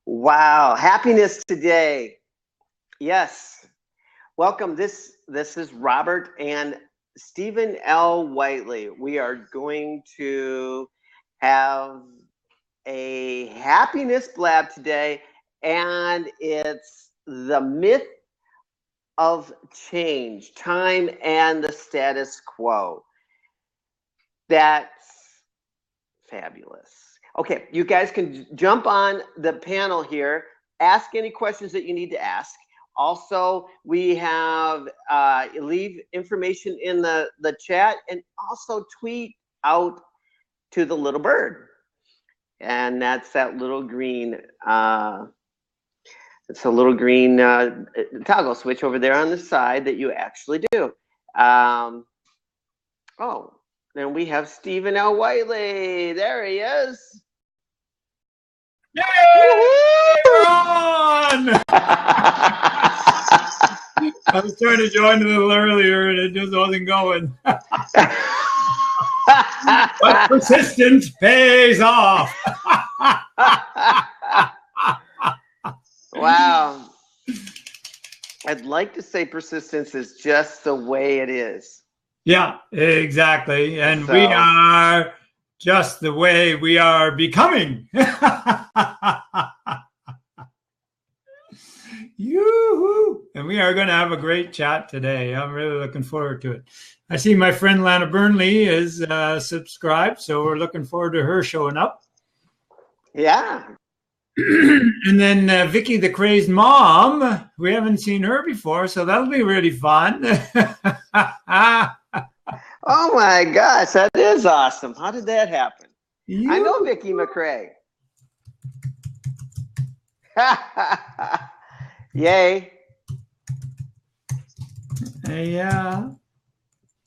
Wow, happiness today. Yes. Welcome. This is Robert and Stephen L. Whiteley. We are going to have a happiness blab today, and it's the myth of change, time and the status quo. That's fabulous. Okay, you guys can jump on the panel here, ask any questions that you need to ask. Also, we have leave information in the chat, and also tweet out to the little bird. And that's that little green, it's a little green toggle switch over there on the side that you actually do. Oh, then we have Stephen L. Whiteley. There he is. Yay! We're on! I was trying to join a little earlier and it just wasn't going. But persistence pays off. Wow. I'd like to say persistence is just the way it is. Yeah, exactly. And we are just the way we are becoming. Yoo-hoo! And we are going to have a great chat today. I'm really looking forward to it. I see my friend Lana Burnley is subscribed, so we're looking forward to her showing up. Yeah. And then Vicky, the crazed mom, we haven't seen her before, so that'll be really fun. Oh my gosh, that is awesome. How did that happen? I know Vicky McCrae. Yay. Yeah.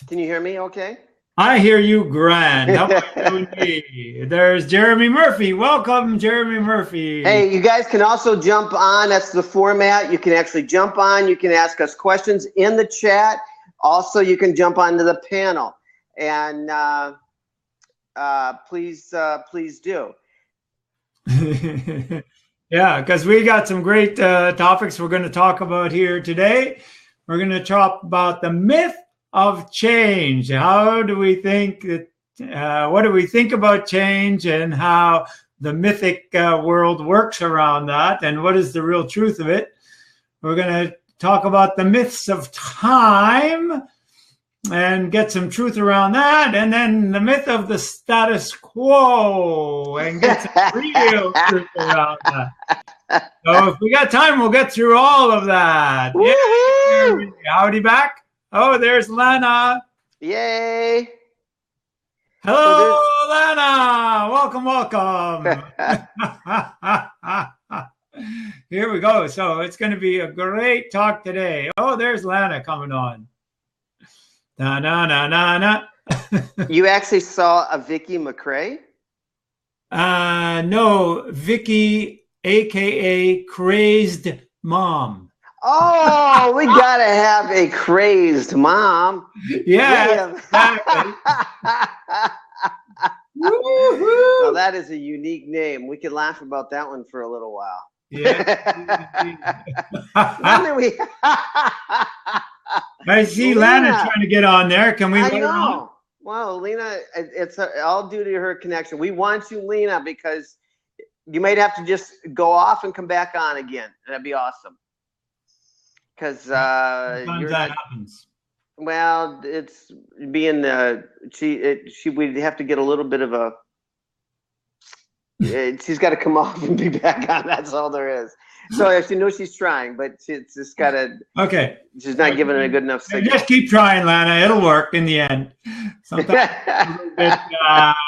Can you hear me okay? I hear you grand. How about me? There's Jeremy Murphy. Welcome, Jeremy Murphy. Hey, you guys can also jump on. That's the format. You can actually jump on. You can ask us questions in the chat. Also, you can jump onto the panel. And please do. Yeah, because we got some great topics we're going to talk about here today. We're going to talk about the myth of change. How do we think that, what do we think about change and how the mythic world works around that? And what is the real truth of it? We're going to talk about the myths of time and get some truth around that. And then the myth of the status quo and get some real truth around that. So if we got time, we'll get through all of that. Yay! Howdy back. Oh, there's Lana. Yay. Hello, Lana. Welcome, welcome. Here we go. So it's going to be a great talk today. Oh, there's Lana coming on. Na, na, na, na, na. You actually saw a Vicky McCrae? No, Vicky, a.k.a. Crazed Mom. Oh, we got to have a crazed mom. Yeah, exactly. Well, that is a unique name. We could laugh about that one for a little while. Yeah. I see Lana trying to get on there. Can we? I know. Well, Lena, it's all due to her connection. We want you, Lena, because you might have to just go off and come back on again. That'd be awesome. Because sometimes that happens. Well, it's being we'd have to get a little bit of a. She's got to come off and be back on. That's all there is. So she knows she's trying, but she's just got to. Okay. She's not giving it a good enough signal. Just keep trying, Lana. It'll work in the end. Sometimes it's a bit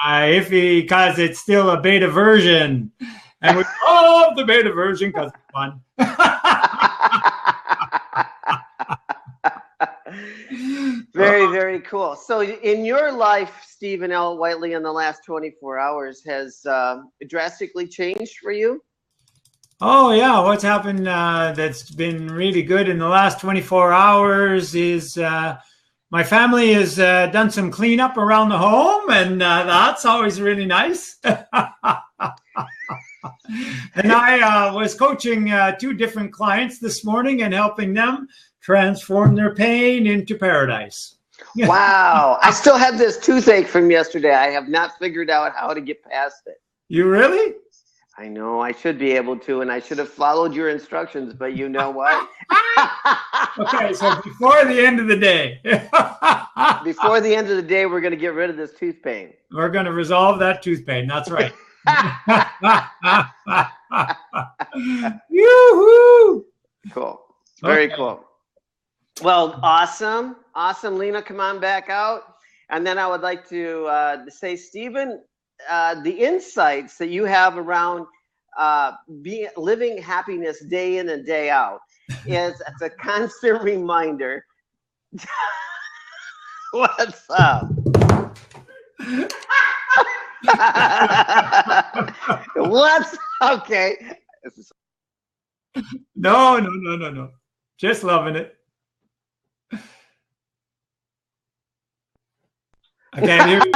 iffy because it's still a beta version, and we love the beta version because it's fun. Very, very cool. So in your life, Stephen L. Whiteley, in the last 24 hours has drastically changed for you? Oh, yeah. What's happened that's been really good in the last 24 hours is my family has done some cleanup around the home, and that's always really nice. And I was coaching 2 different clients this morning and helping them transform their pain into paradise. Wow. I still have this toothache from yesterday. I have not figured out how to get past it. You really? I know I should be able to, and I should have followed your instructions, but you know what? Okay, so before the end of the day. Before the end of the day, we're going to get rid of this tooth pain. We're going to resolve that tooth pain. That's right. Yoo-hoo! Cool. Very Okay. cool. Well, awesome. Awesome. Lena, come on back out. And then I would like to say, Stephen, the insights that you have around living happiness day in and day out is it's a constant reminder. What's up? What's okay? No. Just loving it. I can't hear you.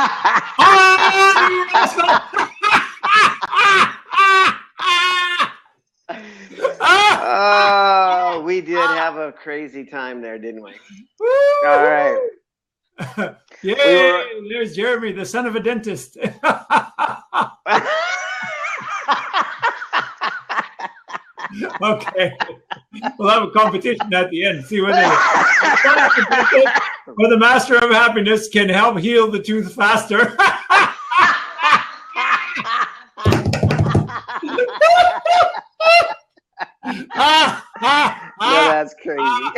Oh, we did have a crazy time there, didn't we? All right. Yay! There's Jeremy, the son of a dentist. Okay. We'll have a competition at the end. See whether the master of happiness can help heal the tooth faster. Yeah, that's crazy.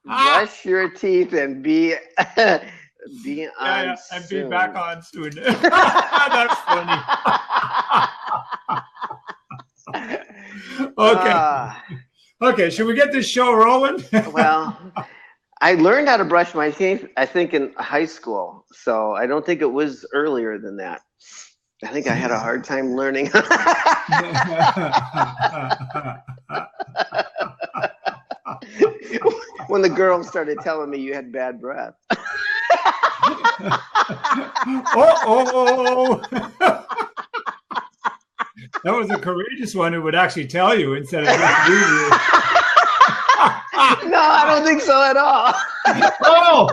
Brush your teeth and be on and be soon. back on soon. That's funny. Okay. Okay, should we get this show rolling? Well, I learned how to brush my teeth, I think, in high school. So I don't think it was earlier than that. I think I had a hard time learning. When the girls started telling me you had bad breath. Oh. That was a courageous one who would actually tell you instead of just leave you. No, I don't think so at all. Oh,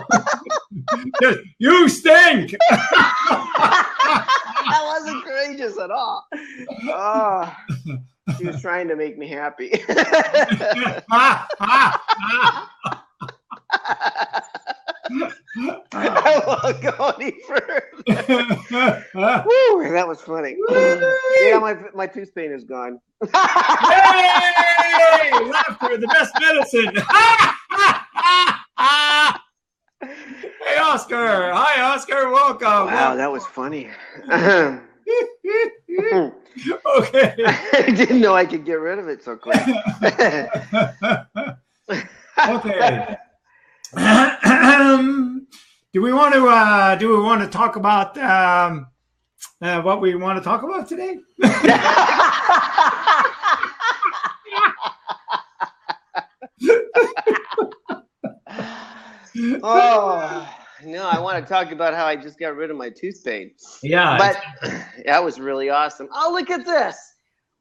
you stink. That wasn't courageous at all. Oh, she was trying to make me happy. I won't go any further. Woo, that was funny. Yeah, my tooth pain is gone. Yay! Laughter, the best medicine. Hey, Oscar. Hi, Oscar. Welcome. Wow, that was funny. Okay. I didn't know I could get rid of it so quick. Okay. Do we want to talk about what we want to talk about today? Oh no, I want to talk about how I just got rid of my tooth pain. Yeah, but that was really awesome. Oh, look at this.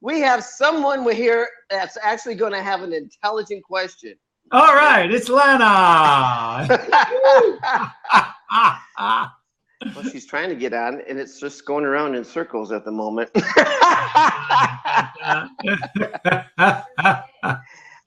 We have someone here that's actually going to have an intelligent question. All right, it's Lana. Well, she's trying to get on, and it's just going around in circles at the moment.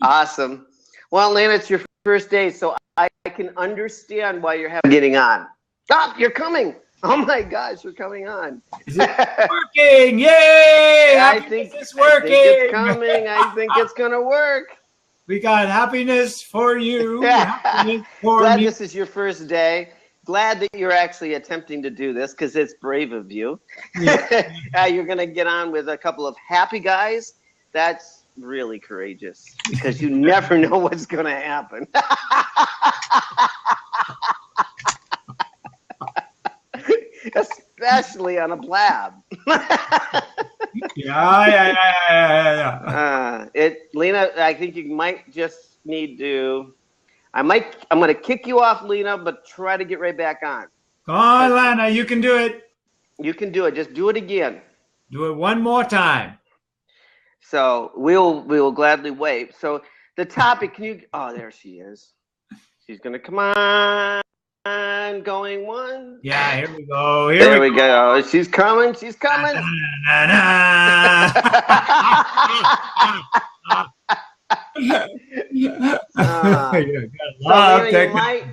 Awesome. Well, Lana, it's your first day, so I can understand why you're getting on. Stop! You're coming. Oh my gosh, you're coming on. Is it working? Yay! I think it's working. I think it's coming. I think it's gonna work. We got happiness for you. Happiness for Glad me. this is your first day. Glad that you're actually attempting to do this because it's brave of you. Yeah. You're going to get on with a couple of happy guys. That's really courageous because you never know what's going to happen. Especially on a blab. Yeah. Lena, I think you might just need to. I'm going to kick you off, Lena, but try to get right back on. Come on, Lana, you can do it. You can do it. Just do it again. Do it one more time. So we will gladly wait. So the topic, there she is. She's going to come on. Going one. Yeah, here we go. There we go. She's coming. She's coming. Na, na,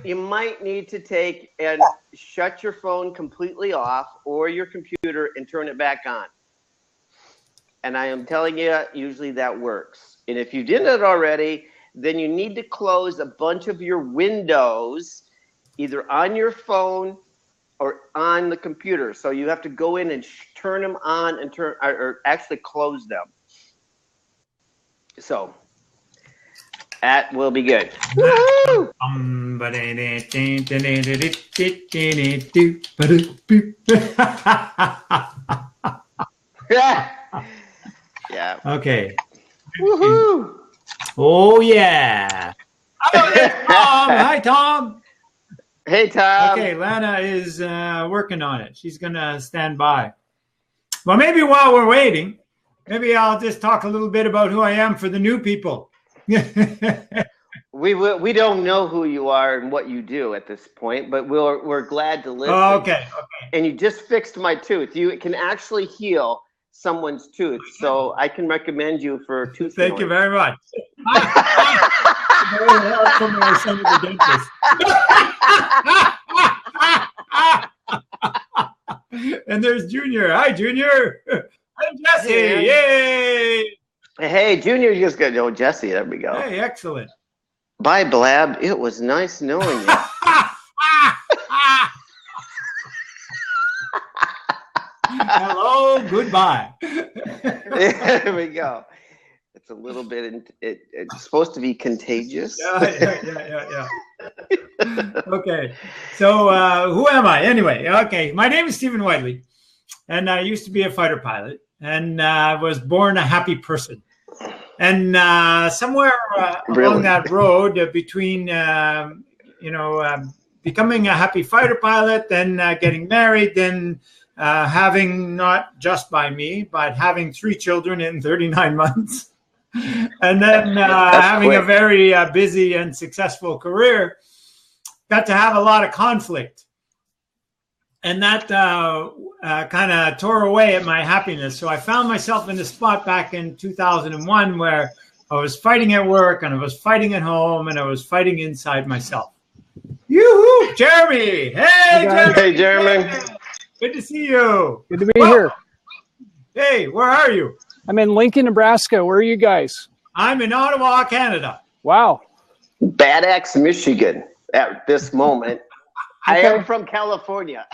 you might need to take and shut your phone completely off or your computer and turn it back on. And I am telling you, usually that works. And if you didn't already, then you need to close a bunch of your windows, either on your phone or on the computer. So you have to go in and turn them on and or actually close them. So that will be good. Woo-hoo! Yeah. Okay. Woohoo! Oh yeah. Oh, there's Tom. Hi, Tom. Hey, Tom. Okay, Lana is working on it. She's gonna stand by. Well, maybe while we're waiting, maybe I'll just talk a little bit about who I am for the new people. We don't know who you are and what you do at this point, but we're glad to listen. Oh, okay. And you just fixed my tooth. You can actually heal someone's tooth, so I can recommend you for tooth. Thank you very much. And there's Junior. Hi, Junior. I'm Jesse. Yay! Hey, Junior just got Jesse. There we go. Hey, excellent. Bye, Blab. It was nice knowing you. Hello, goodbye. There we go. It's a little bit. It's supposed to be contagious. Yeah. Okay, so who am I anyway? Okay, my name is Stephen Whiteley, and I used to be a fighter pilot, and I was born a happy person. And somewhere along that road between, becoming a happy fighter pilot, then getting married, then having not just by me, but having 3 children in 39 months, and then having a very busy and successful career, got to have a lot of conflict. And that kind of tore away at my happiness. So I found myself in a spot back in 2001 where I was fighting at work and I was fighting at home and I was fighting inside myself. Yoo-hoo! Jeremy! Hey, Jeremy! Hey, Jeremy! Good to see you. Good to be here. Hey, where are you? I'm in Lincoln, Nebraska. Where are you guys? I'm in Ottawa, Canada. Wow. Bad Axe, Michigan at this moment. I am from California.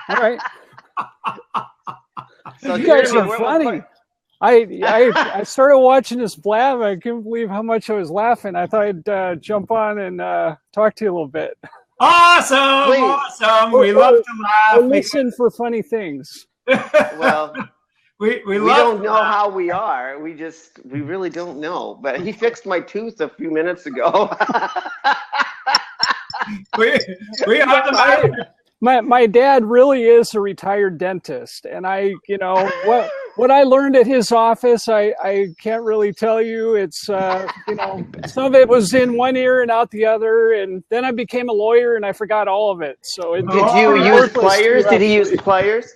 All right. So you guys are funny. I started watching this Blab. I couldn't believe how much I was laughing. I thought I'd jump on and talk to you a little bit. Awesome. Please. Awesome. We love to laugh. Listen for funny things. Well, we don't know how we are. We really don't know. But he fixed my tooth a few minutes ago. we have the my dad really is a retired dentist, and what I learned at his office, I can't really tell you. It's some of it was in one ear and out the other, and then I became a lawyer and I forgot all of it. So did you use pliers? Did he use pliers?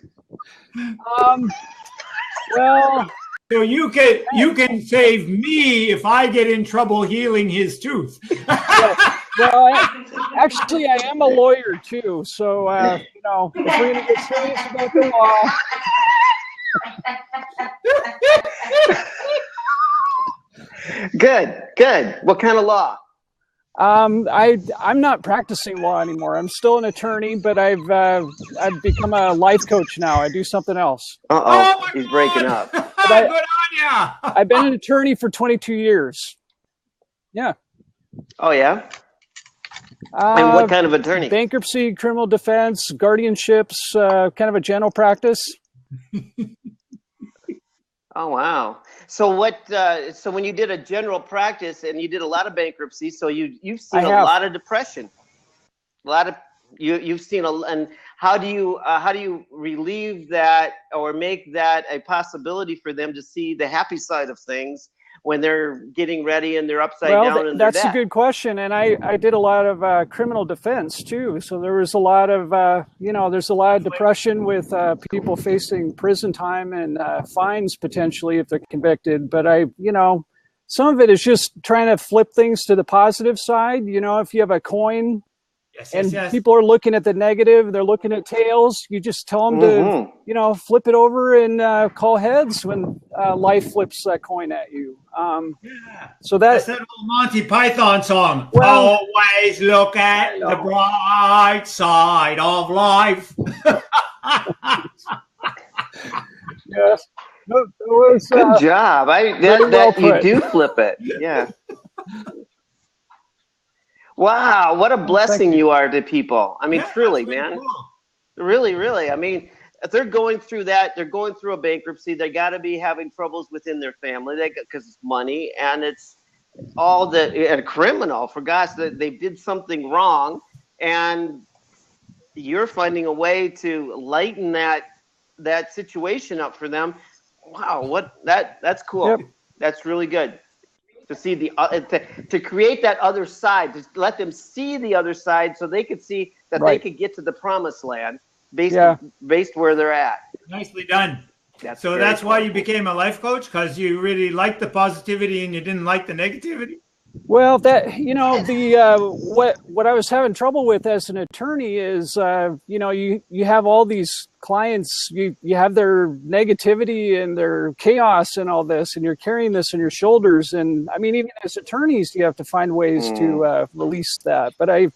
Well. So you can save me if I get in trouble healing his tooth. Well, actually, I am a lawyer too. So if we're going to get serious about the law. Good. What kind of law? I'm not practicing law anymore. I'm still an attorney, but I've become a life coach now. I do something else. Oh, he's breaking up. Good on ya. I've been an attorney for 22 years. Yeah. Oh yeah. And what kind of attorney? Bankruptcy, criminal defense, guardianships, kind of a general practice. Oh wow! So what? So when you did a general practice and you did a lot of bankruptcy, so you've seen a lot of depression, a lot of you've seen and how do you relieve that or make that a possibility for them to see the happy side of things when they're getting ready and they're upside down in their that's debt? a good question. And I did a lot of criminal defense too. So there was a lot of, there's a lot of depression with people facing prison time and fines potentially if they're convicted. But some of it is just trying to flip things to the positive side. If you have a coin and people are looking at the negative, they're looking at tails, you just tell them to, flip it over and call heads when life flips that coin at you. So that's that old Monty Python song. Well, always look at the bright side of life. Yes. Was, good job. You do flip it. Yeah. Wow, what a blessing you are to people. I mean, truly, man. Cool. Really, really. I mean, if they're going through that, they're going through a bankruptcy, they got to be having troubles within their family because it's money, and it's all a criminal, for gosh, that they did something wrong, and you're finding a way to lighten that situation up for them. Wow, that's cool. Yep. That's really good to see to create that other side, to let them see the other side, so they could see that they could get to the promised land based where they're at. Nicely done. That's why you became a life coach, because you really liked the positivity and you didn't like the negativity. Well, what I was having trouble with as an attorney is, you have all these clients, you have their negativity and their chaos and all this, and you're carrying this on your shoulders. And I mean, even as attorneys, you have to find ways to release that. But I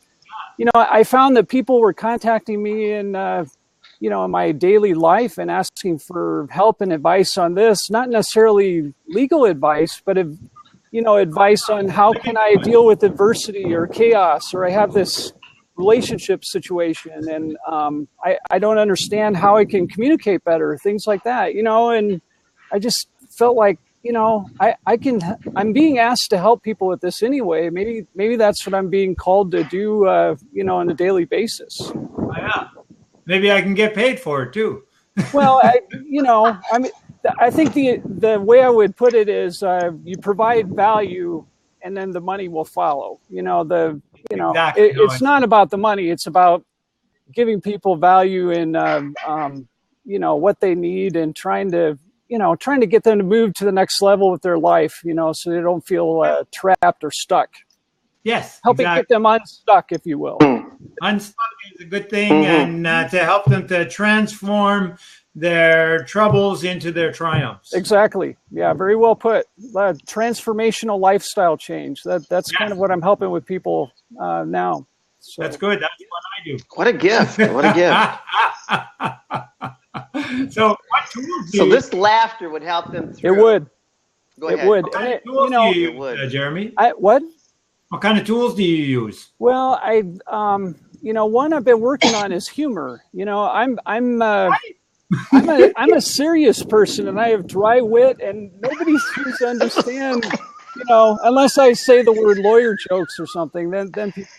found that people were contacting me in my daily life and asking for help and advice on this, not necessarily legal advice, but advice on how can I deal with adversity or chaos, or I have this relationship situation and I don't understand how I can communicate better, things like that, and I just felt like, I'm being asked to help people with this anyway. Maybe that's what I'm being called to do, on a daily basis. Oh, yeah. Maybe I can get paid for it too. Well, I think the way I would put it is you provide value and then the money will follow. Exactly. It's not about the money. It's about giving people value in, what they need and trying to get them to move to the next level with their life, so they don't feel trapped or stuck. Yes. Helping get them unstuck, if you will. Unstuck is a good thing, and to help them to transform their troubles into their triumphs. Exactly. Yeah, very well put. Transformational lifestyle change. That's kind of what I'm helping with people now. So. That's good. That's what I do. What a gift. What a gift. So what tools So this laughter would help them through. It would. Go ahead. It would. What kind of tools do you use, Jeremy? What? What kind of tools do you use? Well, one I've been working on is humor. I'm a serious person and I have dry wit, and nobody seems to understand, unless I say the word lawyer jokes or something, then people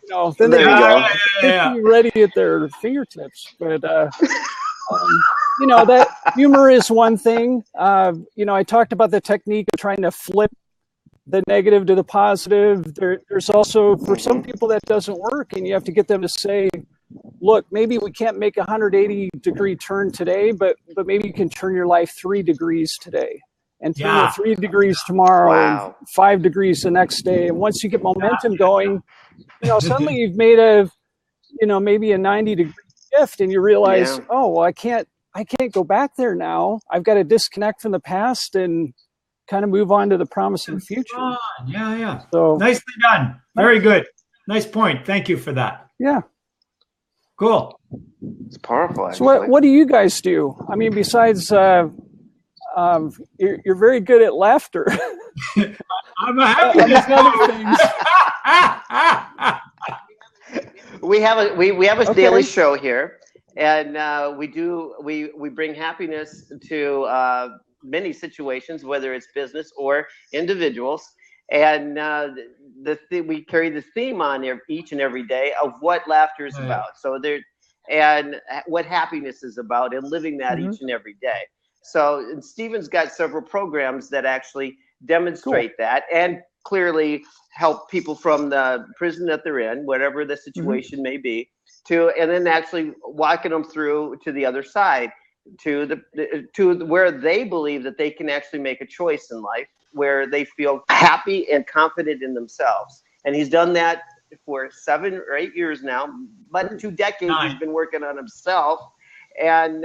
don't, then they be ready at their fingertips. But, that humor is one thing. I talked about the technique of trying to flip the negative to the positive. There's also, for some people that doesn't work, and you have to get them to say, look, maybe we can't make a 180-degree turn today, but maybe you can turn your life 3 degrees today and turn it 3 degrees tomorrow and 5 degrees the next day. And once you get momentum going, suddenly you've made maybe a 90-degree shift, and you realize, oh, well, I can't go back there now. I've got to disconnect from the past and kind of move on to the promising future. Yeah. So nicely done. Very good. Nice point. Thank you for that. Yeah. Cool. It's powerful. Actually. So what do you guys do? I mean, besides you're very good at laughter. I'm happy We have a daily show here, and we bring happiness to many situations, whether it's business or individuals, and we carry the theme on each and every day of what laughter is about. So and what happiness is about, and living that each and every day. So, and Stephen's got several programs that actually demonstrate that, and clearly help people from the prison that they're in, whatever the situation may be, and then actually walking them through to the other side, to where they believe that they can actually make a choice in life, where they feel happy and confident in themselves. And he's done that for 7 or 8 years now, but 2 decades he's been working on himself. And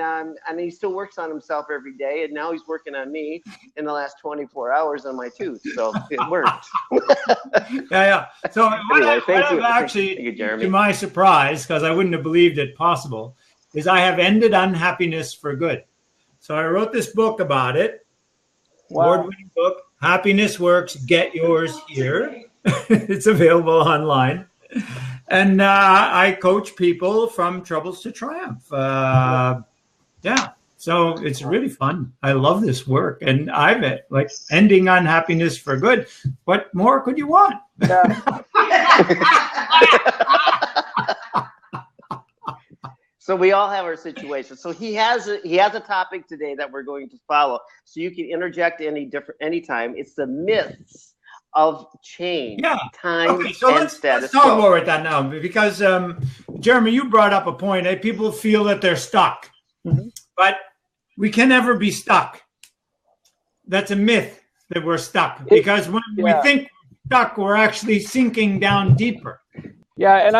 he still works on himself every day. And now he's working on me in the last 24 hours on my tooth. So it worked. Yeah. So Anyway, actually, you, Jeremy. to my surprise, because I wouldn't have believed it possible, is I have ended unhappiness for good. So I wrote this book about it. Wow. Award-winning book, Happiness Works, Get Yours Here. It's available online. And I coach people from troubles to triumph. Yeah, so it's really fun. I love this work, and I've like ending unhappiness for good. What more could you want? Yeah. So we all have our situations. So he has a topic today that we're going to follow. So you can interject anytime. It's the myths of change, time, okay, so and let's status talk quo. more about that now, because Jeremy, you brought up a point. People feel that they're stuck, but we can never be stuck. That's a myth that we're stuck, because when we think we're stuck, we're actually sinking down deeper. Yeah, and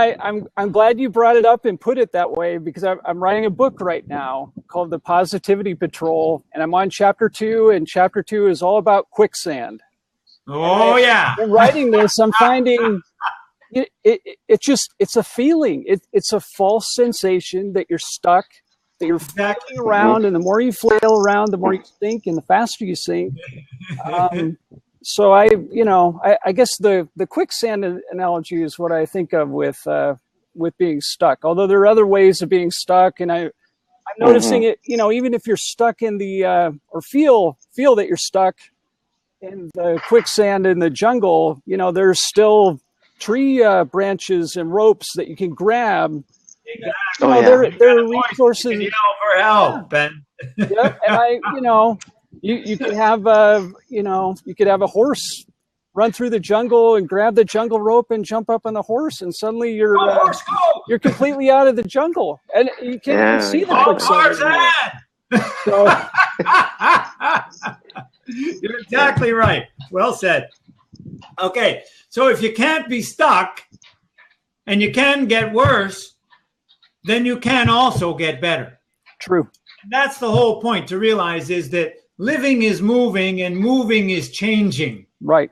I'm glad you brought it up and put it that way, because I'm writing a book right now called The Positivity Patrol, and I'm on chapter 2, and chapter 2 is all about quicksand. Oh, yeah. In writing this, I'm finding it's a feeling. It's a false sensation that you're stuck, that you're flailing around, and the more you flail around, the more you sink, and the faster you sink. So I guess the quicksand analogy is what I think of with being stuck. Although there are other ways of being stuck, and I'm noticing it. Even if you're stuck in the or feel that you're stuck in the quicksand in the jungle, there's still tree branches and ropes that you can grab. There are resources. For help, and and you can have you could have a horse run through the jungle and grab the jungle rope and jump up on the horse, and suddenly you're completely out of the jungle, and you can't even see the quicksand. So, you're exactly right. Well said. Okay, so if you can't be stuck and you can get worse, then you can also get better. True. And that's the whole point to realize, is that living is moving and moving is changing. Right.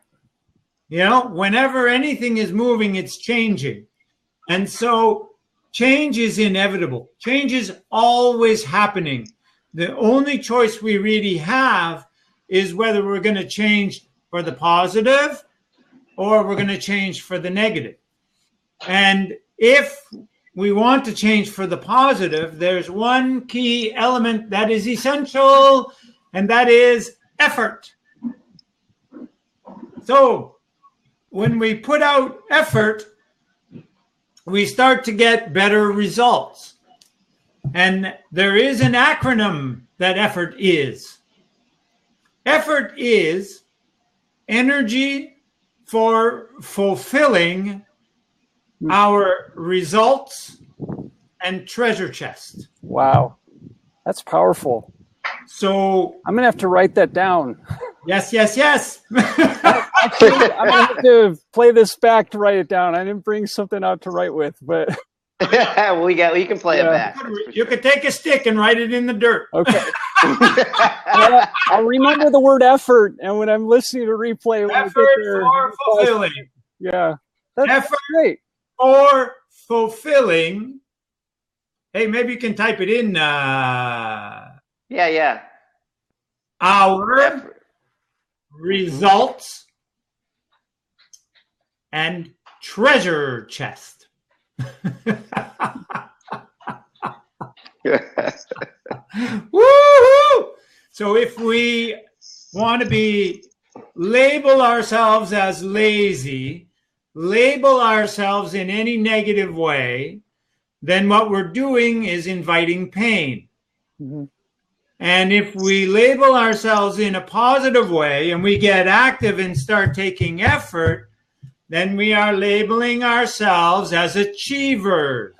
Whenever anything is moving, it's changing. And so change is inevitable. Change is always happening. The only choice we really have is whether we're going to change for the positive or we're going to change for the negative. And if we want to change for the positive, there's one key element that is essential, and that is effort. So when we put out effort, we start to get better results. And there is an acronym that effort is. Effort is energy for fulfilling our results and treasure chest. Wow. That's powerful. So I'm going to have to write that down. Yes. Actually, I'm going to have to play this back to write it down. I didn't bring something out to write with, but you can play it back. You could take a stick and write it in the dirt. Okay. I'll remember the word effort, and when I'm listening to replay, when effort for fulfilling. Yeah, that's effort great. For fulfilling. Hey, maybe you can type it in. Yeah. Our Effort. Results and treasure chest. Woo-hoo! So if we want to label ourselves as lazy, label ourselves in any negative way, then what we're doing is inviting pain. Mm-hmm. And if we label ourselves in a positive way and we get active and start taking effort, then we are labeling ourselves as achievers.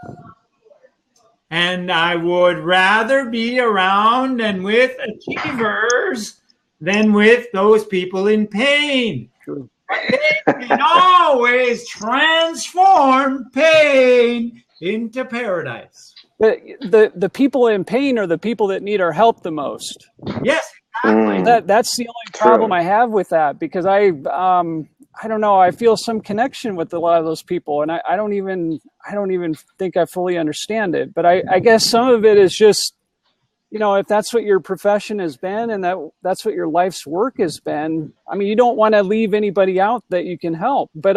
And I would rather be around and with achievers than with those people in pain. True. They can always transform pain into paradise. The people in pain are the people that need our help the most. Yes, exactly. That's the only problem I have with that, because I don't know, I feel some connection with a lot of those people, and I don't even think I fully understand it. But I guess some of it is just, you know, if that's what your profession has been and that's what your life's work has been, I mean, you don't want to leave anybody out that you can help. But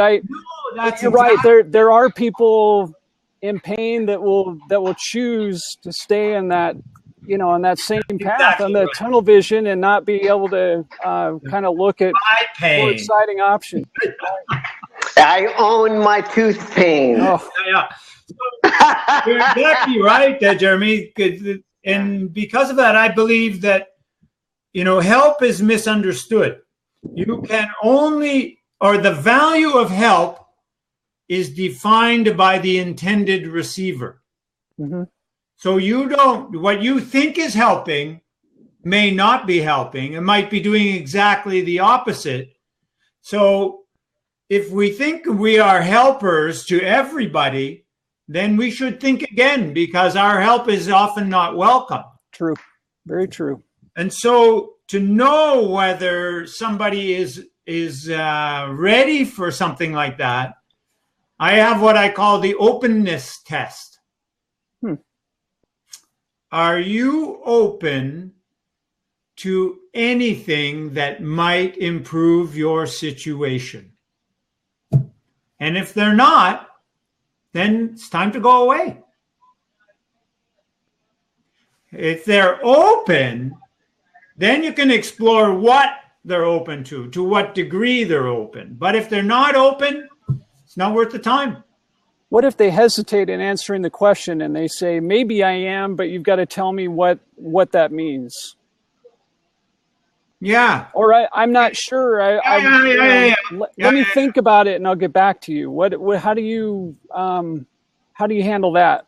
you're right. There are people in pain that will choose to stay in that, you know, on that same path, on the tunnel vision, and not be able to kind of look at more exciting options. I own my tooth pain. Oh. Yeah. So, you're exactly right, Jeremy. And because of that, I believe that, you know, help is misunderstood. You can only, or the value of help is defined by the intended receiver. Mm-hmm. So what you think is helping may not be helping. It might be doing exactly the opposite. So if we think we are helpers to everybody, then we should think again, because our help is often not welcome. True. Very true. And so to know whether somebody is ready for something like that, I have what I call the openness test. Are you open to anything that might improve your situation? And if they're not, then it's time to go away. If they're open, then you can explore what they're open to what degree they're open. But if they're not open, it's not worth the time. What if they hesitate in answering the question and they say, maybe I am, but you've got to tell me what that means? Yeah. Or I'm not sure. Let me think about it and I'll get back to you. How do you handle that?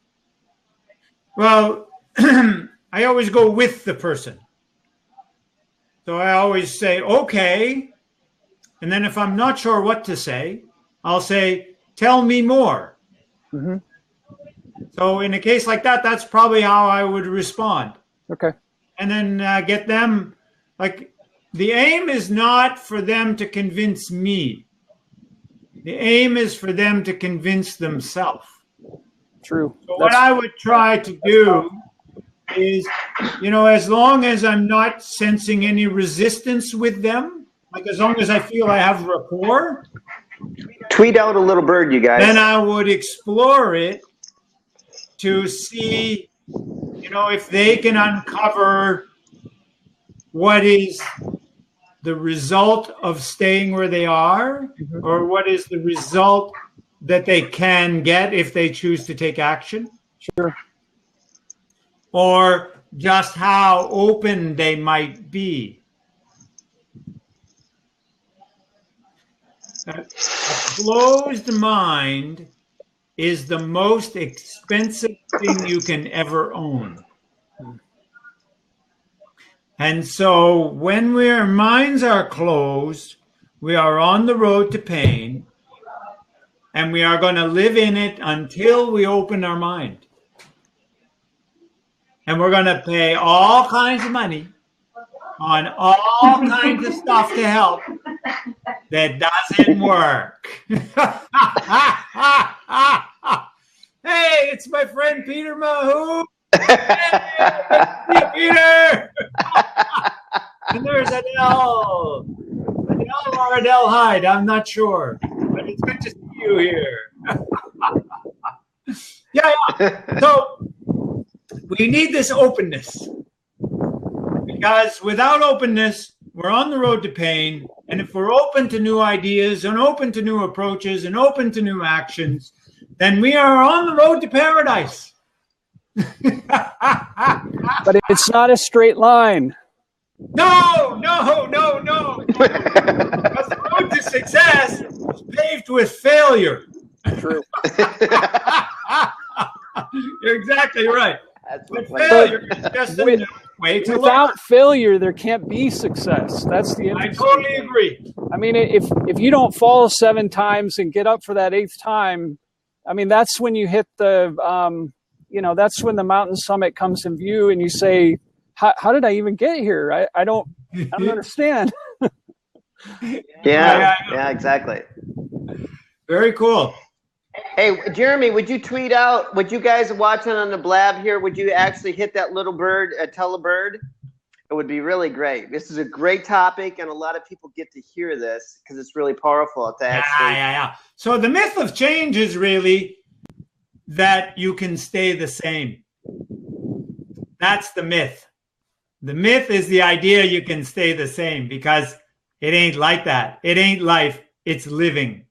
Well, I always go with the person. So I always say, okay. And then if I'm not sure what to say, I'll say, tell me more. Mm-hmm. So in a case like that, that's probably how I would respond. Okay. And then get them, like, the aim is not for them to convince me. The aim is for them to convince themselves. True. So what I would try to do is, you know, as long as I'm not sensing any resistance with them, like as long as I feel I have rapport, tweet out a little bird, you guys. Then I would explore it to see, you know, if they can uncover what is the result of staying where they are, or what is the result that they can get if they choose to take action. Sure. Or just how open they might be. A closed mind is the most expensive thing you can ever own. And so when our minds are closed, we are on the road to pain, and we are going to live in it until we open our mind. And we're going to pay all kinds of money on all kinds of stuff to help that doesn't work. Hey, it's my friend Peter Mahout. Hey, Peter! And there's Adele. Adele or Adele Hyde, I'm not sure. But it's good to see you here. Yeah. So we need this openness. Because without openness, we're on the road to pain. And if we're open to new ideas and open to new approaches and open to new actions, then we are on the road to paradise. But it's not a straight line. No. Because the road to success is paved with failure. True. You're exactly right. But funny. failure is just a way to learn. Without failure, there can't be success. That's the I interesting totally thing. agree. I mean, if you don't fall 7 times and get up for that 8th time, I mean, that's when you hit the, that's when the mountain summit comes in view, and you say, how did I even get here? I don't understand. Yeah, exactly. Very cool. Hey, Jeremy, would you tweet out, would you guys watching on the Blab here, would you actually hit that little bird, tell a bird? It would be really great. This is a great topic, and a lot of people get to hear this because it's really powerful to actually. Yeah. So the myth of change is really that you can stay the same. That's the myth. The myth is the idea you can stay the same, because it ain't like that. It ain't life. It's living.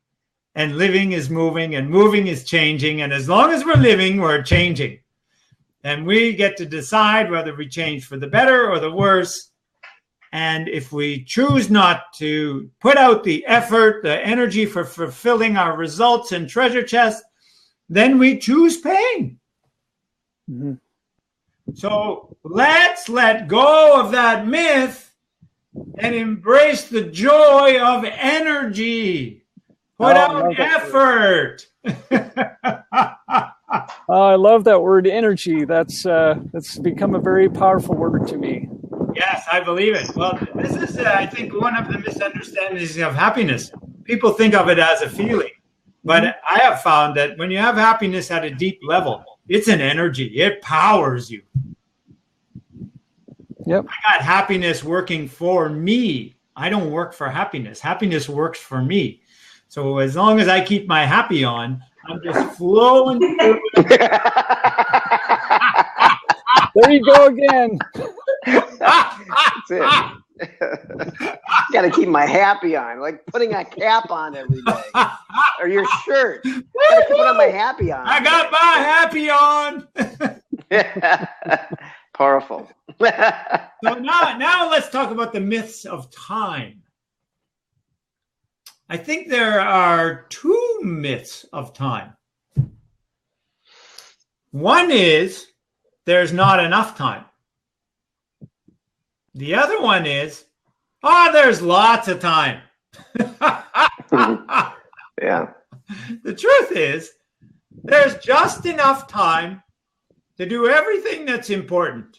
And living is moving, and moving is changing. And as long as we're living, we're changing. And we get to decide whether we change for the better or the worse. And if we choose not to put out the effort, the energy for fulfilling our results and treasure chest, then we choose pain. Mm-hmm. So let's let go of that myth and embrace the joy of energy. Put out effort. I love that word, energy. That's become a very powerful word to me. Yes, I believe it. Well, this is, I think, one of the misunderstandings of happiness. People think of it as a feeling. But I have found that when you have happiness at a deep level, it's an energy. It powers you. Yep. I got happiness working for me. I don't work for happiness. Happiness works for me. So as long as I keep my happy on, I'm just flowing through. There you go again. That's it. Got to keep my happy on, like putting a cap on every day, or your shirt. Got to put on my happy on. I got my happy on. Powerful. So now let's talk about the myths of time. I think there are 2 myths of time. One is there's not enough time. The other one is, there's lots of time. Yeah. The truth is, there's just enough time to do everything that's important.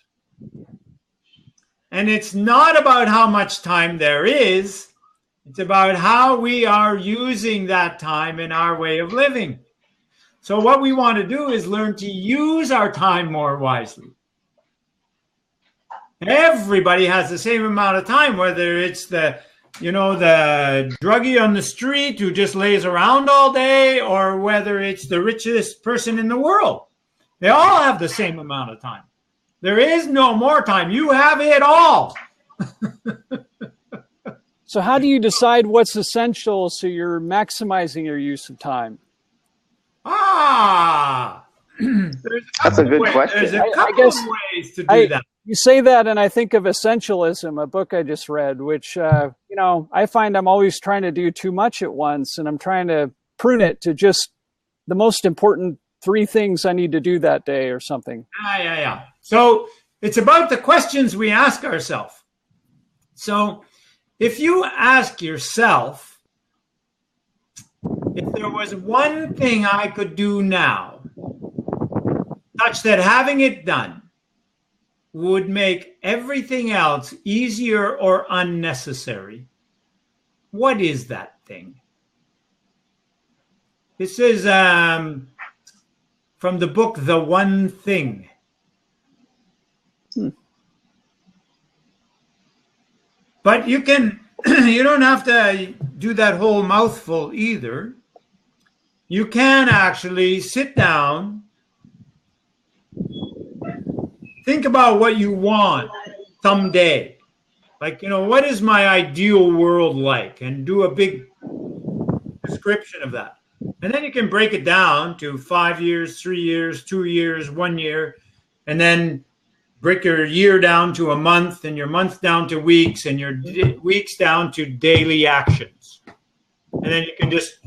And it's not about how much time there is. It's about how we are using that time in our way of living. So what we want to do is learn to use our time more wisely. Everybody has the same amount of time, whether it's the druggie on the street who just lays around all day, or whether it's the richest person in the world. They all have the same amount of time. There is no more time. You have it all. So how do you decide what's essential so you're maximizing your use of time? That's a good question. There's a couple of ways to do that. You say that, and I think of Essentialism, a book I just read, which, I find I'm always trying to do too much at once, and I'm trying to prune it to just the most important 3 things I need to do that day or something. Yeah. So it's about the questions we ask ourselves. So if you ask yourself, if there was one thing I could do now, such that having it done would make everything else easier or unnecessary, what is that thing? This is from the book, The One Thing. But you don't have to do that whole mouthful either. You can actually sit down, think about what you want someday. Like, what is my ideal world like? And do a big description of that. And then you can break it down to 5 years, 3 years, 2 years, 1 year, and then break your year down to a month, and your month down to weeks, and your weeks down to daily actions. And then you can just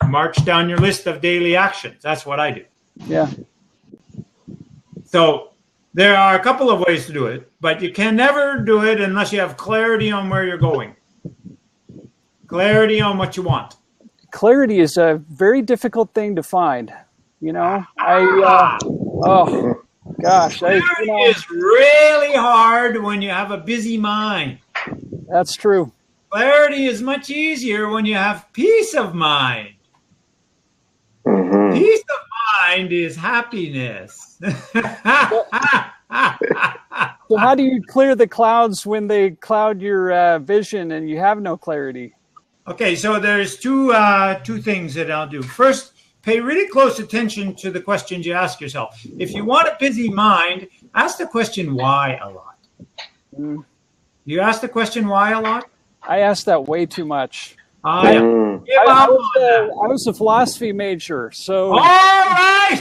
march down your list of daily actions. That's what I do. Yeah. So there are a couple of ways to do it, but you can never do it unless you have clarity on where you're going. Clarity on what you want. Clarity is a very difficult thing to find. You know, oh gosh, Clarity is really hard when you have a busy mind. That's true. Clarity is much easier when you have peace of mind. Peace of mind is happiness. So how do you clear the clouds when they cloud your vision and you have no clarity? Okay, so there's two things that I'll do. First, pay really close attention to the questions you ask yourself. If you want a busy mind, ask the question why a lot. Do you ask the question why a lot? I ask that way too much. I was a philosophy major, so all right.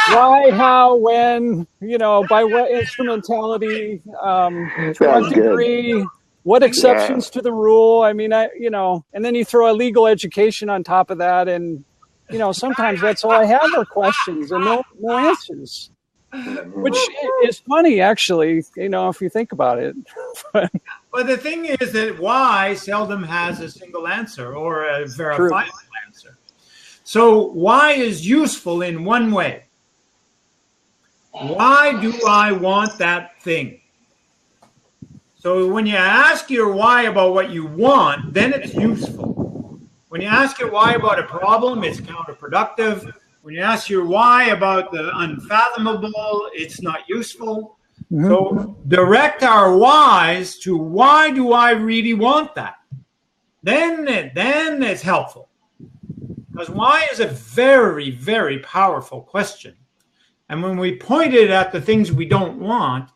why, how, when, you know, by what instrumentality, to what degree, what exceptions to the rule. I mean, and then you throw a legal education on top of that, and you know, sometimes that's all I have are questions and no answers. Which is funny, actually, you know, if you think about it. But the thing is that why seldom has a single answer or a verifiable answer. So why is useful in one way. Why do I want that thing? So when you ask your why about what you want, then it's useful. When you ask your why about a problem, it's counterproductive. When you ask your why about the unfathomable, it's not useful. So direct our whys to why do I really want that? Then it's helpful. Because why is a very, very powerful question. And when we point it at the things we don't want,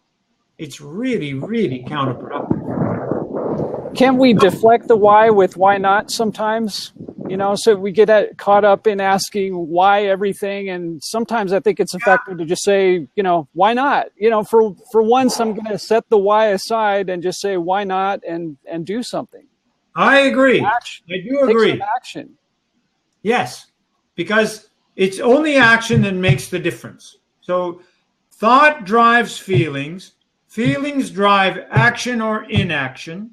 it's really, really counterproductive. Can't we deflect the why with why not sometimes? You know, so we get caught up in asking why everything, and sometimes I think it's effective to just say, you know, why not? You know, for once, I'm going to set the why aside and just say why not, and do something. I agree. Action. I do agree. Take some action. Yes, because it's only action that makes the difference. So thought drives feelings. Feelings drive action or inaction.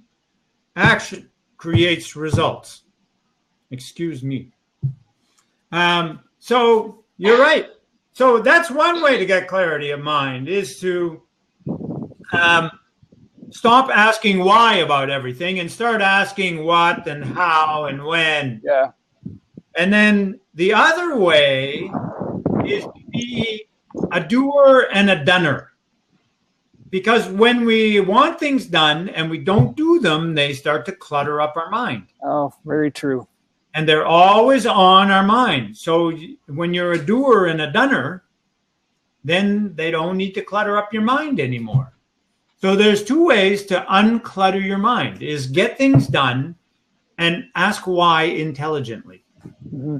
Action creates results. Excuse me. So you're right. So that's one way to get clarity of mind is to stop asking why about everything and start asking what and how and when. Yeah. And then the other way is to be a doer and a doner. Because when we want things done and we don't do them, they start to clutter up our mind. Oh, very true. And they're always on our mind. So when you're a doer and a doner, then they don't need to clutter up your mind anymore. So there's two ways to unclutter your mind, is get things done and ask why intelligently. Mm-hmm.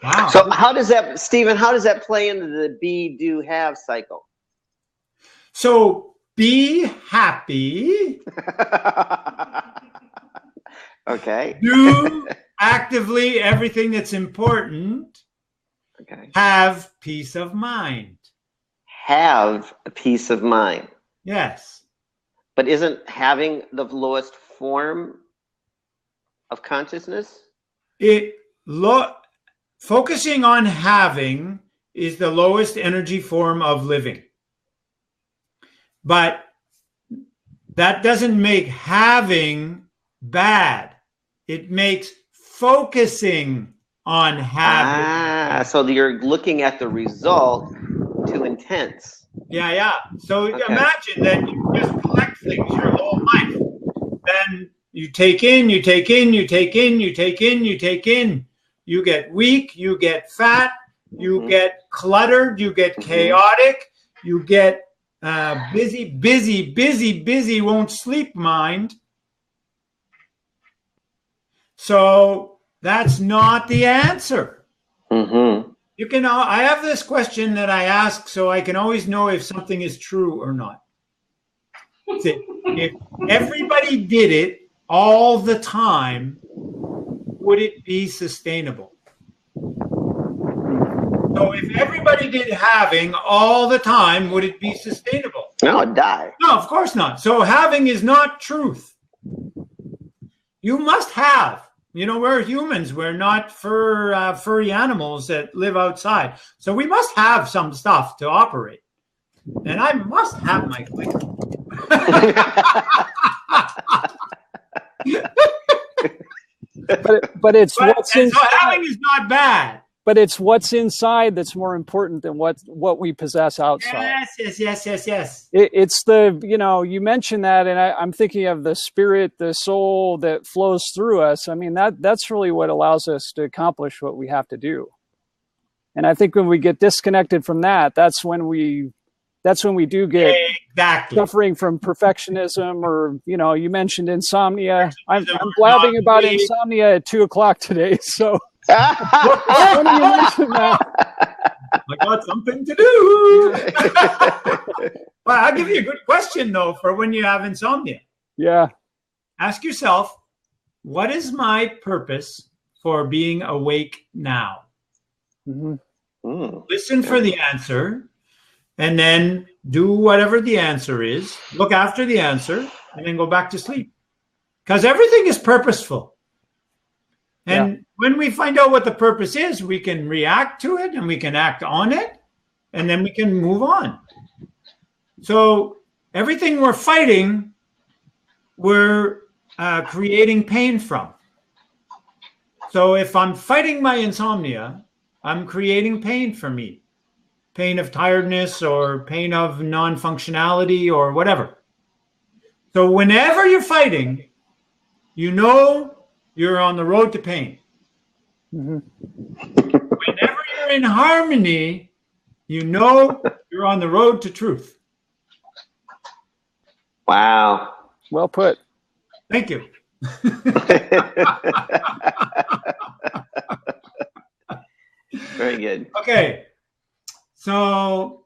Wow. So how does that, Stephen, how does that play into the be, do, have cycle? So be happy. Okay. Do actively everything that's important. Okay. Have peace of mind. Have a peace of mind. Yes. But isn't having the lowest form of consciousness? Focusing on having is the lowest energy form of living. But that doesn't make having bad. It makes focusing on having. So you're looking at the result too intense. Yeah. So imagine that you just collect things your whole life. Then you take in, you take in, you take in, you take in, you take in. You get weak, you get fat, you get cluttered, you get chaotic, you get busy, won't sleep mind. So That's not the answer. Mm-hmm. You can. I have this question that I ask so I can always know if something is true or not. If everybody did it all the time, would it be sustainable? So if everybody did halving all the time, would it be sustainable? No, it'd die. No, of course not. So halving is not truth. You must have. You know, we're humans. We're not furry animals that live outside. So we must have some stuff to operate. And I must have my clicker. but it's what's inside. So having is not bad. But it's what's inside that's more important than what we possess outside. Yes. It's the, you mentioned that, and I'm thinking of the spirit, the soul that flows through us. I mean, that's really what allows us to accomplish what we have to do. And I think when we get disconnected from that, that's when we do get suffering from perfectionism, or, you mentioned insomnia. I'm blabbing about insomnia at 2:00 today. So when you mention that, I got something to do. Well, I'll give you a good question though for when you have insomnia. Yeah. Ask yourself, what is my purpose for being awake now? Mm-hmm. Listen for the answer. And then do whatever the answer is, look after the answer, and then go back to sleep. Because everything is purposeful. And when we find out what the purpose is, we can react to it and we can act on it, and then we can move on. So everything we're fighting, we're creating pain from. So if I'm fighting my insomnia, I'm creating pain for me. Pain of tiredness or pain of non-functionality or whatever. So whenever you're fighting, you're on the road to pain. Mm-hmm. Whenever you're in harmony, you're on the road to truth. Wow. Well put. Thank you. Very good. Okay. So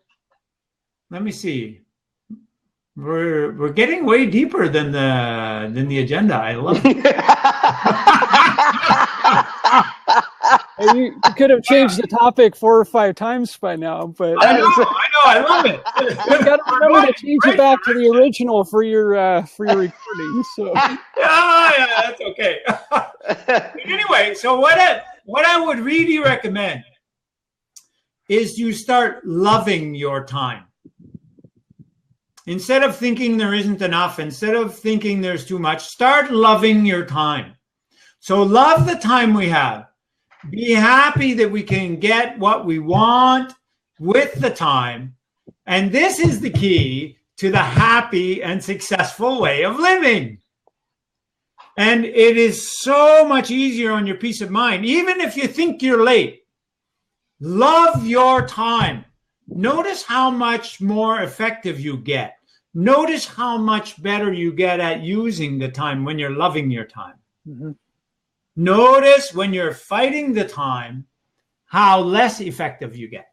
let me see. We're getting way deeper than the agenda. I love it. You could have changed the topic 4 or 5 times by now, but I know, I love it. You got to remember to change it back to the original for your recording. So yeah, that's okay. Anyway, so what I would really recommend is you start loving your time. Instead of thinking there isn't enough, instead of thinking there's too much, start loving your time. So love the time we have. Be happy that we can get what we want with the time. And this is the key to the happy and successful way of living. And it is so much easier on your peace of mind, even if you think you're late. Love your time. Notice how much more effective you get. Notice how much better you get at using the time when you're loving your time. Mm-hmm. Notice when you're fighting the time, how less effective you get.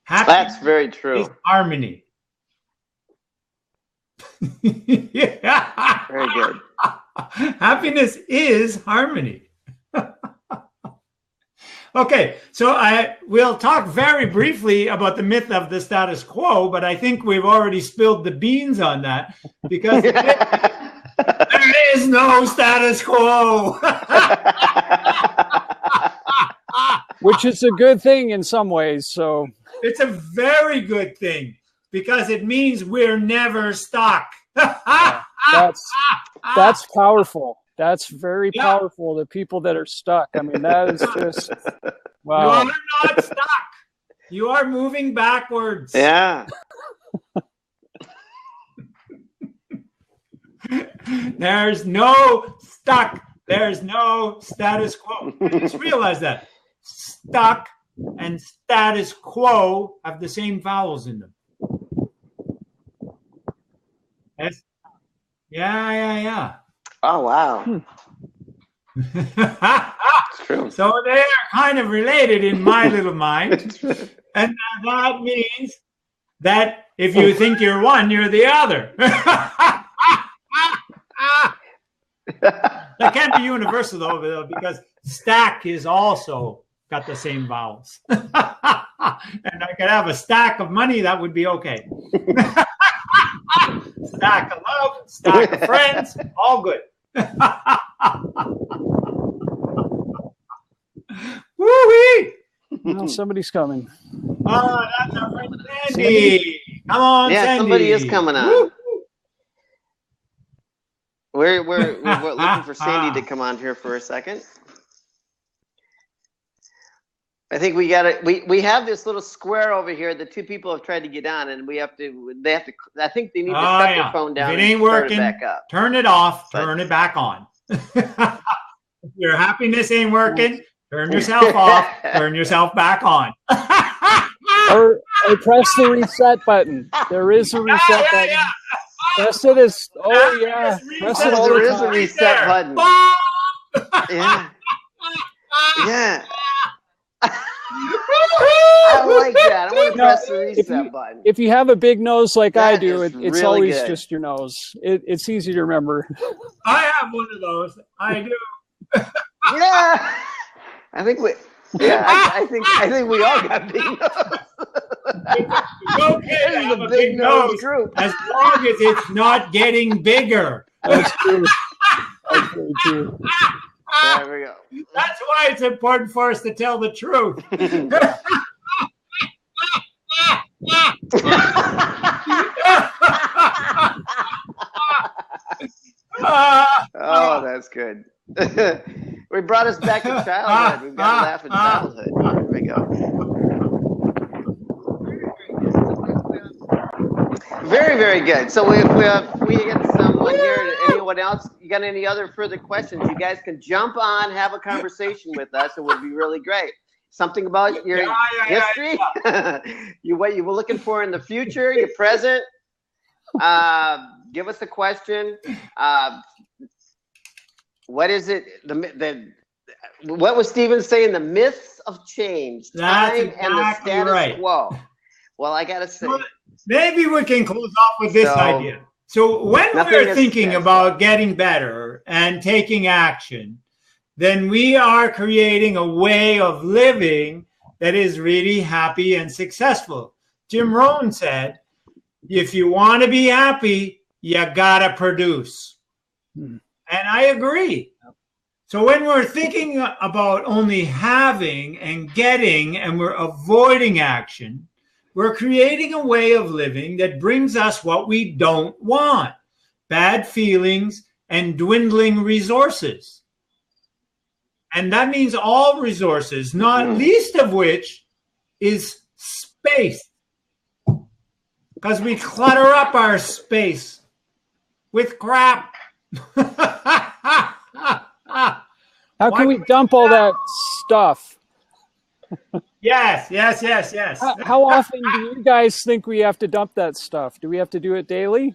That's very true. Is harmony. Yeah. Very good. Happiness is harmony. Okay, so we'll talk very briefly about the myth of the status quo, but I think we've already spilled the beans on that because there is no status quo. which is a good thing in some ways. So it's a very good thing because it means we're never stuck. That's powerful. That's very powerful. The people that are stuck. I mean, that is just wow. You are not stuck. You are moving backwards. Yeah. There's no stuck. There's no status quo. Just realize that. Stuck and status quo have the same vowels in them. Yes. Yeah. Oh, wow. It's true. So they are kind of related in my little mind. And that means that if you think you're one, you're the other. That can't be universal though, because stack is also got the same vowels. And I could have a stack of money, that would be okay. Stack of love, stack of friends, all good. Woo-wee! Well, somebody's coming. Oh, that's our friend Sandy. Come on, Yeah, Sandy. somebody is coming on. Woo! We're looking for Sandy to come on here for a second. I think we have this little square over here that two people have tried to get on, and they have to. I think they need to shut their phone down. If it ain't working, start it back up. Turn it off. Turn it back on. If your happiness ain't working, turn yourself off. Turn yourself back on. Or press the reset button. There is a reset button. Yeah. Press it as press it all There the is a time. reset button. Yeah. Yeah. I like that. I want to press the reset button. If you have a big nose like I That do, is it's really always good. just your nose. It's easy to remember. I have one of those. I do. Yeah. I think I think we all got big nose. It's okay to This is have a a big nose group. as long as it's not getting bigger. That's true. That's very true. There we go. That's why it's important for us to tell the truth. Oh, that's good. We brought us back to childhood. We've got to laugh at childhood. There we go. Very, very good. So we get someone here. Anyone else? You got any other further questions? You guys can jump on, have a conversation with us. It would be really great. Something about your history, what you were looking for in the future, your present. Give us a question. What is it? What was Stephen saying? The myths of change, time, and the status quo. Well, I gotta say, maybe we can close off with this idea. So when we're thinking about getting better and taking action, then we are creating a way of living that is really happy and successful. Jim Rohn said, if you want to be happy, you gotta produce. And I agree. So when we're thinking about only having and getting and we're avoiding action, we're creating a way of living that brings us what we don't want, bad feelings and dwindling resources. And that means all resources, not least of which is space. Because we clutter up our space with crap. How can we dump all that stuff? Yes. How often do you guys think we have to dump that stuff? Do we have to do it daily?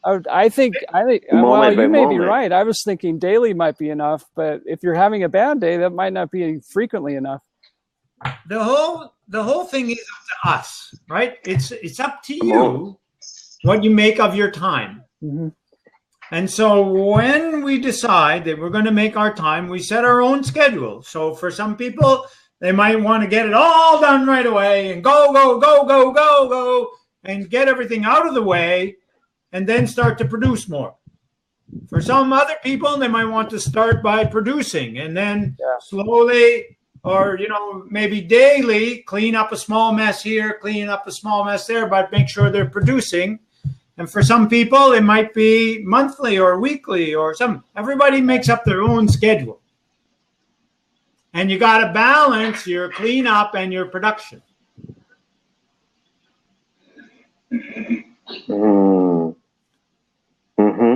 I think. Well, you may be right. I was thinking daily might be enough, but if you're having a bad day, that might not be frequently enough. The whole thing is up to us, right? It's up to you what you make of your time. Mm-hmm. And so when we decide that we're going to make our time, we set our own schedule. So for some people, they might want to get it all done right away and go, and get everything out of the way and then start to produce more. For some other people, they might want to start by producing and then slowly or, maybe daily clean up a small mess here, clean up a small mess there, but make sure they're producing. And for some people, it might be monthly or weekly or something. Everybody makes up their own schedule. And you got to balance your cleanup and your production. Mm-hmm.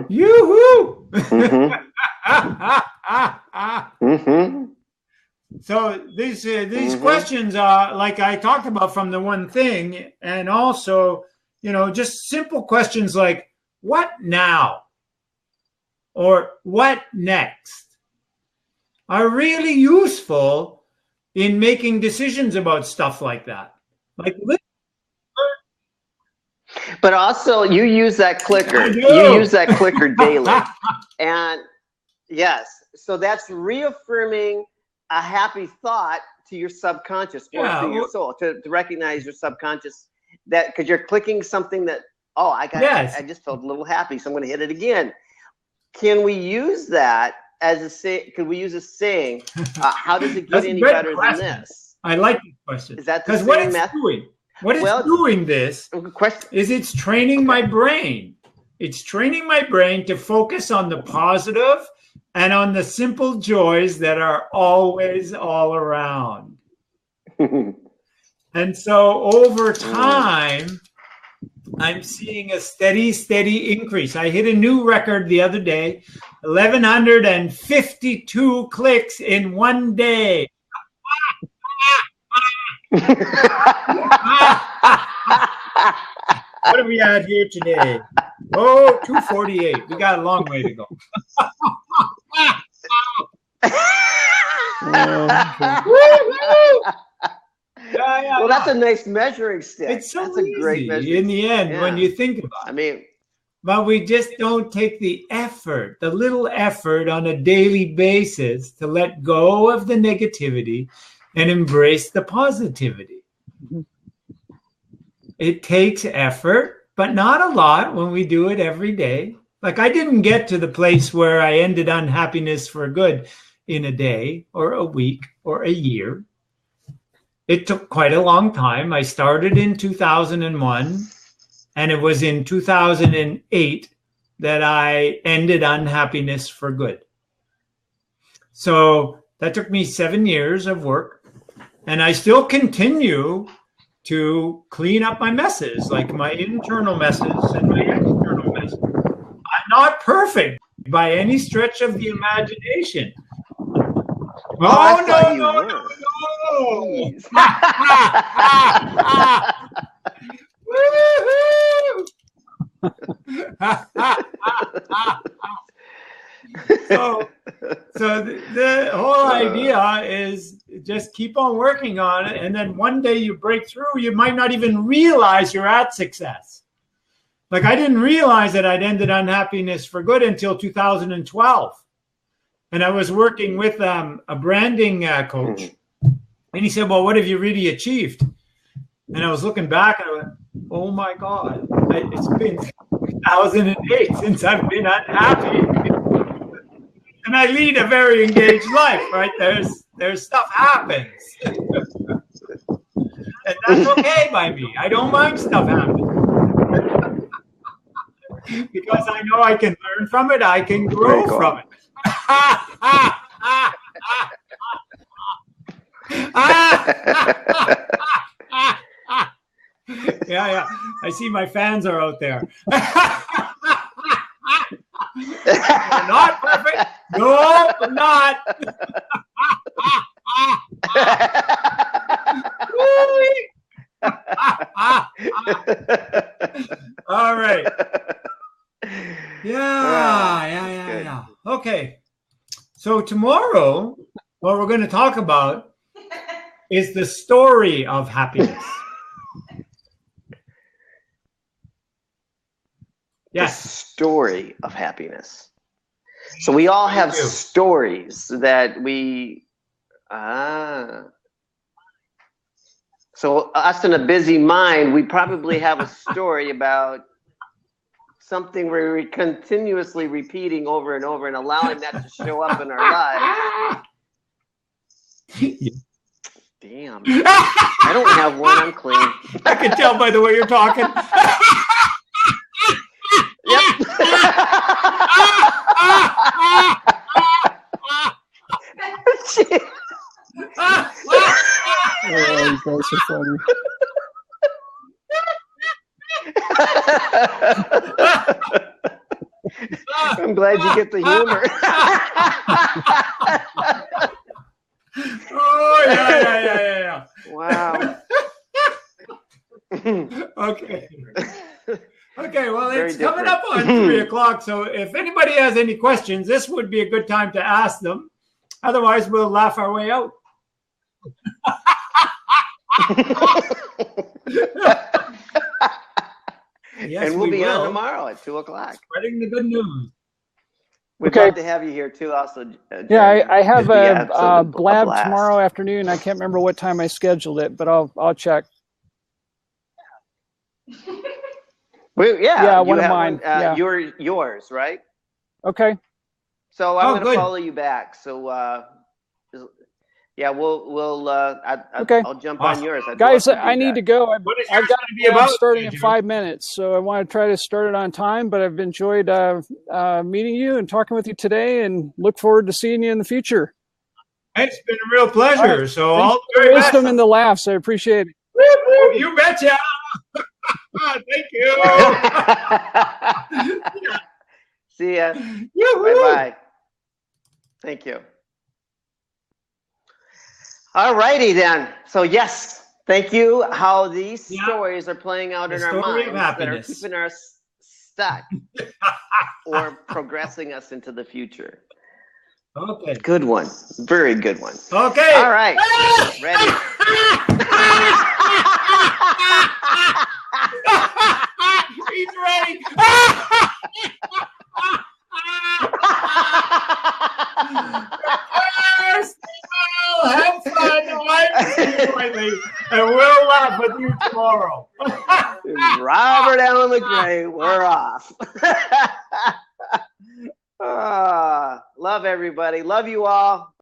Yoo-hoo! Mm-hmm. So these questions are, like I talked about from the one thing, and also, just simple questions like, what now? or what next are really useful in making decisions about stuff like that. Like, but also you use that clicker. I do. You use that clicker daily. And yes, so that's reaffirming a happy thought to your subconscious or to your soul, to recognize your subconscious, that because you're clicking something that, oh, I just felt a little happy, so I'm going to hit it again. Can we use that as a say? Could we use a saying? How does it get any better than this? I like this question. Is that the because what same it's method? doing? What it's doing this is it's training my brain. It's training my brain to focus on the positive and on the simple joys that are always all around. And so over time, I'm seeing a steady increase. I hit a new record the other day, 1,152 clicks in one day. What are we at here today? Oh, 248. We got a long way to go. Well, that's a nice measuring stick. It's so that's a great easy in the end when you think about it. I mean, but we just don't take the effort, the little effort on a daily basis to let go of the negativity and embrace the positivity. It takes effort, but not a lot when we do it every day. Like, I didn't get to the place where I ended unhappiness for good in a day or a week or a year. It took quite a long time. I started in 2001, and it was in 2008 that I ended unhappiness for good. So that took me 7 years of work, and I still continue to clean up my messes, like my internal messes and my external messes. I'm not perfect by any stretch of the imagination. No. So the whole idea is just keep on working on it, and then one day you break through. You might not even realize you're at success. Like, I didn't realize that I'd ended unhappiness for good until 2012. And I was working with a branding coach. And he said, well, what have you really achieved? And I was looking back and I went, oh my God, it's been 2008 since I've been unhappy. And I lead a very engaged life, right? There's stuff happens. And that's okay by me. I don't mind stuff happening. Because I know I can learn from it. I can grow from it. Yeah. I see my fans are out there. We're not perfect. No, we're not. All right. Yeah. Okay. So tomorrow, what we're going to talk about is the story of happiness. Yes. The story of happiness. So we all have stories that we... So us in a busy mind, we probably have a story about something we're continuously repeating over and over and allowing that to show up in our lives. Damn. I don't have one. I'm clean. I can tell by the way you're talking. Yep. Oh, you guys are funny. I'm glad you get the humor. Oh, yeah. Wow. Okay. Okay, well, Very it's coming up on 3 o'clock. So if anybody has any questions, this would be a good time to ask them. Otherwise, we'll laugh our way out. Yes, and we'll be on will. tomorrow at 2 o'clock. Spreading the good news. We'd Okay. love to have you here too. Also, Yeah, I have Yeah, so a a blab blast. tomorrow afternoon. I can't remember what time I scheduled it, but I'll check. Yeah, one you of have mine. Yeah. Yours, right? Okay. So I'm Oh, going to good. follow you back. So yeah, Okay. I'll jump Awesome. on yours. I'd Guys, love to do I need that. to go. What is I've yours got going to be about? starting in Joe? 5 minutes, so I want to try to start it on time. But I've enjoyed meeting you and talking with you today, and look forward to seeing you in the future. It's been a real pleasure. All right. So Thanks all for the the very best. wisdom and the laughs. I appreciate it. Woo-hoo, you betcha. Thank you. See ya. Yoo-hoo. Bye-bye. Thank you. All righty then. So yes, thank you. How these Yeah. stories are playing out The in our story of minds that are happiness. keeping us stuck or progressing us into the future. Okay. Good one. Very good one. Okay. All right. Ready? He's ready. Yes, we will have fun. And we'll laugh with you tomorrow. Robert Allen McRae, we're off. Love everybody. Love you all.